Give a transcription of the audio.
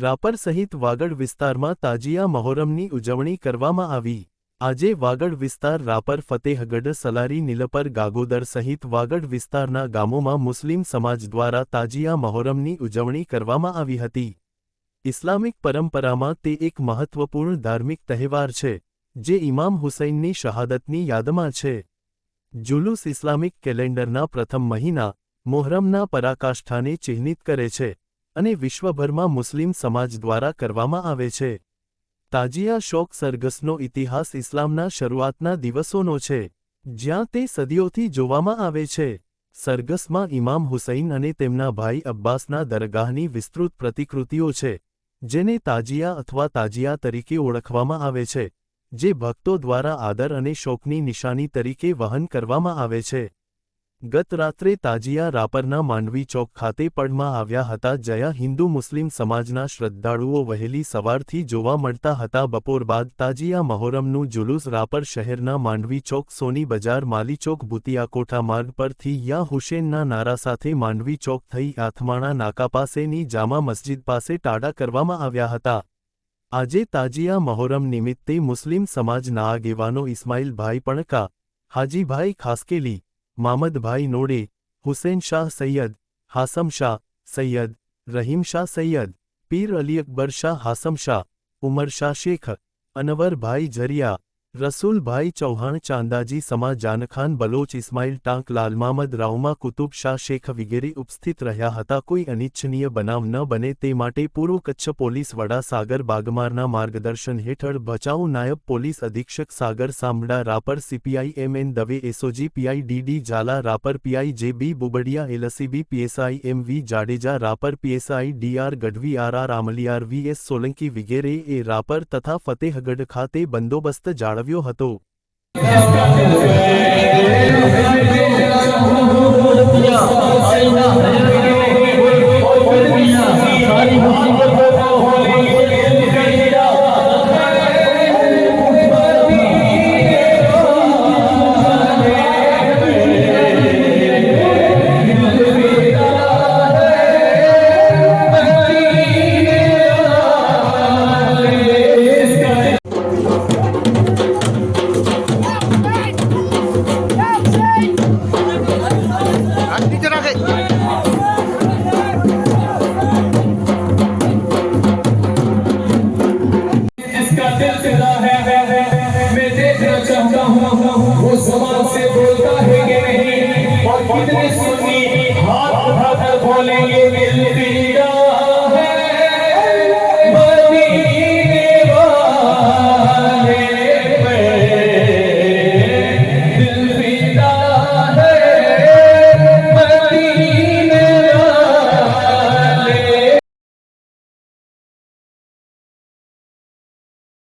રાપર સહિત વાગડ વિસ્તારમાં તાજિયા મહોરમની ઉજવણી કરવામાં આવી। આજે વાગડ વિસ્તાર રાપર ફતેહગઢ સલારી નીલપર ગાગોદર સહિત વાગડ વિસ્તારના ગામોમાં મુસ્લિમ સમાજ દ્વારા તાજિયા મહોરમની ઉજવણી કરવામાં આવી હતી। ઇસ્લામિક પરંપરામાં તે એક મહત્વપૂર્ણ ધાર્મિક તહેવાર છે જે ઇમામ હુસૈનની શહાદતની યાદમાં છે। જુલુસ ઇસ્લામિક કેલેન્ડરના પ્રથમ મહિના મોહરમના પરાકાષ્ઠાને ચિહ્નિત કરે છે અને વિશ્વભરમાં મુસ્લિમ સમાજ દ્વારા કરવામાં આવે છે। તાજિયા શોક સરઘસનો ઇતિહાસ ઇસ્લામના શરૂઆતના દિવસોનો છે જ્યાં તે સદીઓથી જોવામાં આવે છે। સરઘસમાં ઇમામ હુસૈન અને તેમના ભાઈ અબ્બાસના દરગાહની વિસ્તૃત પ્રતિકૃતિઓ છે જેને તાજિયા અથવા તાજિયા તરીકે ઓળખવામાં આવે છે જે ભક્તો દ્વારા આદર અને શોકની નિશાની તરીકે વહન કરવામાં આવે છે। ગત રાત્રે તાજિયા રાપરના માંડવી ચોક ખાતે પડમાં આવ્યા હતા જ્યાં હિન્દુ મુસ્લિમ સમાજના શ્રદ્ધાળુઓ વહેલી સવારથી જોવા મળતા હતા। બપોર બાદ તાજિયા મહોરમનું જુલુસ રાપર શહેરના માંડવી ચોક સોની બજાર માલી ચોક ભૂતિયાકોઠા માર્ગ પરથી યા હુસેનના નારા સાથે માંડવી ચોક થઈ આથમાણા નાકા પાસેની જામા મસ્જિદ પાસે ટાળા કરવામાં આવ્યા હતા। આજે તાજિયા મહોરમ નિમિત્તે મુસ્લિમ સમાજના આગેવાનો ઇસ્માઇલભાઈ પણકા, હાજીભાઈ ખાસકેલી, મામદભાઈ નોડે, હુસેન શાહ સૈયદ, હાસમ શાહ સૈયદ, રહીમ શાહ સૈયદ, પીર અલી અકબર શાહ હાસમ શાહ, ઉમર શાહ શેખ, અનવરભાઈ ઝરિયા, રસૂલભાઈ ચૌહાણ, ચાંદાજી સમા, જાનખાન બલોચ, ઇસ્માઇલ ટાંક, લાલ મામદ રાઉમા, કુતુબ શાહ શેખ વગેરે ઉપસ્થિત રહ્યા હતા। કોઈ અનિચ્છનીય બનાવ ન બને તે માટે પૂર્વ કચ્છ પોલીસ વડા સાગર બાગમારના માર્ગદર્શન હેઠળ ભચાઉ નાયબ પોલીસ અધિક્ષક Sagar Sambhda, Rapar CPI M N. Dave, SOG PI D D. Zala, Rapar PI J B. Bubadiya, LCB PSI M V. Jadeja, Rapar PSI D R. Gadhvi, R R. Amaliyar, V S. Solanki વગેરેએ રાપર તથા ફતેહગઢ ખાતે બંદોબસ્ત જાળવ્યો હતો। वो ज़बान से बोलता है कि नहीं और कितने सुन्नी हाथ उठाकर बोलेंगे